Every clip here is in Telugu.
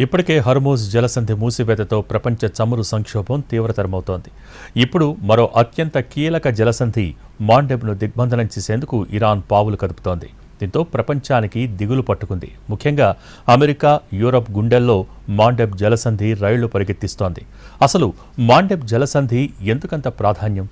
ఇప్పటికే హర్మూజ్ జలసంధి మూసివేతతో ప్రపంచ చమురు సంక్షోభం తీవ్రతరమవుతోంది. ఇప్పుడు మరో అత్యంత కీలక జలసంధి మాండెబ్ను దిగ్బంధనం చేసేందుకు ఇరాన్ పావులు కదుపుతోంది. దీంతో ప్రపంచానికి దిగులు పట్టుకుంది. ముఖ్యంగా అమెరికా, యూరప్ గుండెల్లో మాండెబ్ జలసంధి రైళ్లు పరిగెత్తిస్తోంది. అసలు మాండెబ్ జలసంధి ఎందుకంత ప్రాధాన్యం?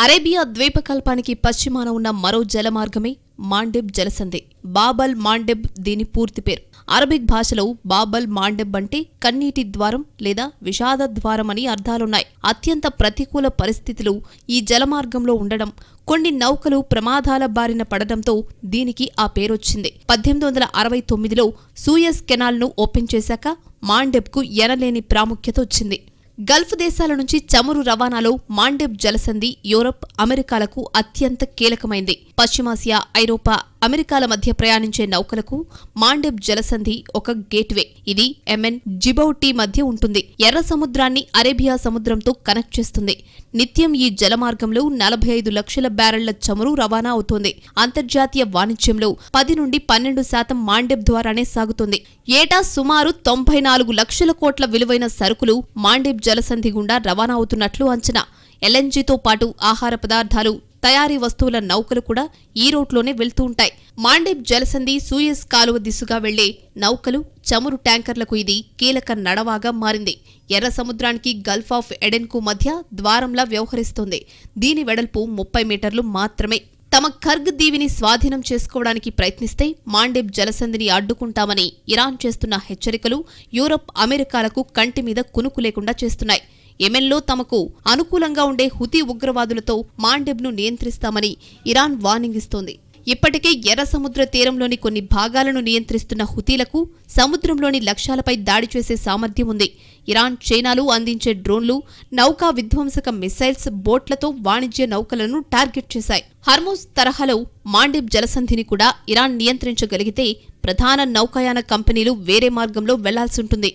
అరేబియా ద్వీపకల్పానికి పశ్చిమాన ఉన్న మరో జలమార్గమే మాండెబ్ జలసంధి. బాబల్ మాండెబ్ దీని పూర్తి పేరు. అరబిక్ భాషలో బాబల్ మాండెబ్ అంటే కన్నీటి ద్వారం లేదా విషాద ద్వారం అని అర్థాలున్నాయి. అత్యంత ప్రతికూల పరిస్థితులు ఈ జలమార్గంలో ఉండడం, కొన్ని నౌకలు ప్రమాదాల బారిన పడడంతో దీనికి ఆ పేరొచ్చింది. 1869లో సూయజ్ కెనాల్ను ఓపెన్ చేశాక మాండెబ్కు ఎనలేని ప్రాముఖ్యత వచ్చింది. గల్ఫ్ దేశాల నుంచి చమురు రవాణాలో మాండెబ్ జలసంధి యూరప్, అమెరికాలకు అత్యంత కీలకమైంది. పశ్చిమాసియా, ఐరోపా, అమెరికాల మధ్య ప్రయాణించే నౌకలకు మాండెబ్ జలసంధి ఒక గేట్వే. ఇది యెమెన్, జిబౌటి మధ్య ఉంటుంది. ఎర్ర సముద్రాన్ని అరేబియా సముద్రంతో కనెక్ట్ చేస్తుంది. నిత్యం ఈ జలమార్గంలో 45 లక్షల బ్యారెళ్ల చమురు రవాణా అవుతోంది. అంతర్జాతీయ వాణిజ్యంలో 10 నుండి 12% మాండెబ్ ద్వారానే సాగుతుంది. ఏటా సుమారు 94 లక్షల కోట్ల విలువైన సరుకులు మాండెబ్ జలసంధి గుండా రవాణా అవుతున్నట్లు అంచనా. ఎల్ఎన్జీతో పాటు ఆహార పదార్థాలు, తయారీ వస్తువుల నౌకలు కూడా ఈ రూట్లోనే వెళ్తూ ఉంటాయి. మాండెబ్ జలసంధి, సూయజ్ కాలువ దిశగా వెళ్లే నౌకలు, చమురు ట్యాంకర్లకు ఇది కీలక నడవాగా మారింది. ఎర్ర సముద్రానికి గల్ఫ్ ఆఫ్ ఎడెన్కు మధ్య ద్వారంలా వ్యవహరిస్తోంది. దీని వెడల్పు 30 మీటర్లు మాత్రమే. తమ ఖర్గ్ దీవిని స్వాధీనం చేసుకోవడానికి ప్రయత్నిస్తే మాండెబ్ జలసంధిని అడ్డుకుంటామని ఇరాన్ చేస్తున్న హెచ్చరికలు యూరప్, అమెరికాలకు కంటి మీద కునుకు లేకుండా చేస్తున్నాయి. యెమెన్లో తమకు అనుకూలంగా ఉండే హుతీ ఉగ్రవాదులతో మాండెబ్ను నియంత్రిస్తామని ఇరాన్ వార్నింగ్ ఇస్తోంది. ఇప్పటికే ఎర్ర సముద్ర తీరంలోని కొన్ని భాగాలను నియంత్రిస్తున్న హుతీలకు సముద్రంలోని లక్ష్యాలపై దాడి చేసే సామర్థ్యం ఉంది. ఇరాన్, చైనాలు అందించే డ్రోన్లు, నౌకా విధ్వంసక మిసైల్స్, బోట్లతో వాణిజ్య నౌకలను టార్గెట్ చేశాయి. హర్మూజ్ తరహాలో మాండెబ్ జలసంధిని కూడా ఇరాన్ నియంత్రించగలిగితే ప్రధాన నౌకాయాన కంపెనీలు వేరే మార్గంలో వెళ్లాల్సుంటుంది.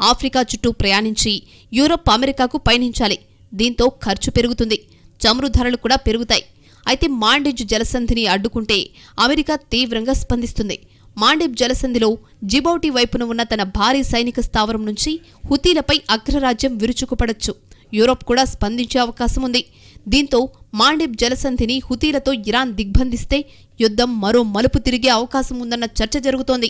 ఆఫ్రికా చుట్టూ ప్రయాణించి యూరప్, అమెరికాకు పయనించాలి. దీంతో ఖర్చు పెరుగుతుంది, చమురు ధరలు కూడా పెరుగుతాయి. అయితే మాండెబ్ జలసంధిని అడ్డుకుంటే అమెరికా తీవ్రంగా స్పందిస్తుంది. మాండెబ్ జలసంధిలో జిబౌటి వైపున ఉన్న తన భారీ సైనిక స్థావరం నుంచి హుతీలపై అగ్రరాజ్యం విరుచుకుపడొచ్చు. యూరప్ కూడా స్పందించే అవకాశం ఉంది. దీంతో మాండెబ్ జలసంధిని హుతీలతో ఇరాన్ దిగ్బంధిస్తే యుద్ధం మరో మలుపు తిరిగే అవకాశం ఉందన్న చర్చ జరుగుతోంది.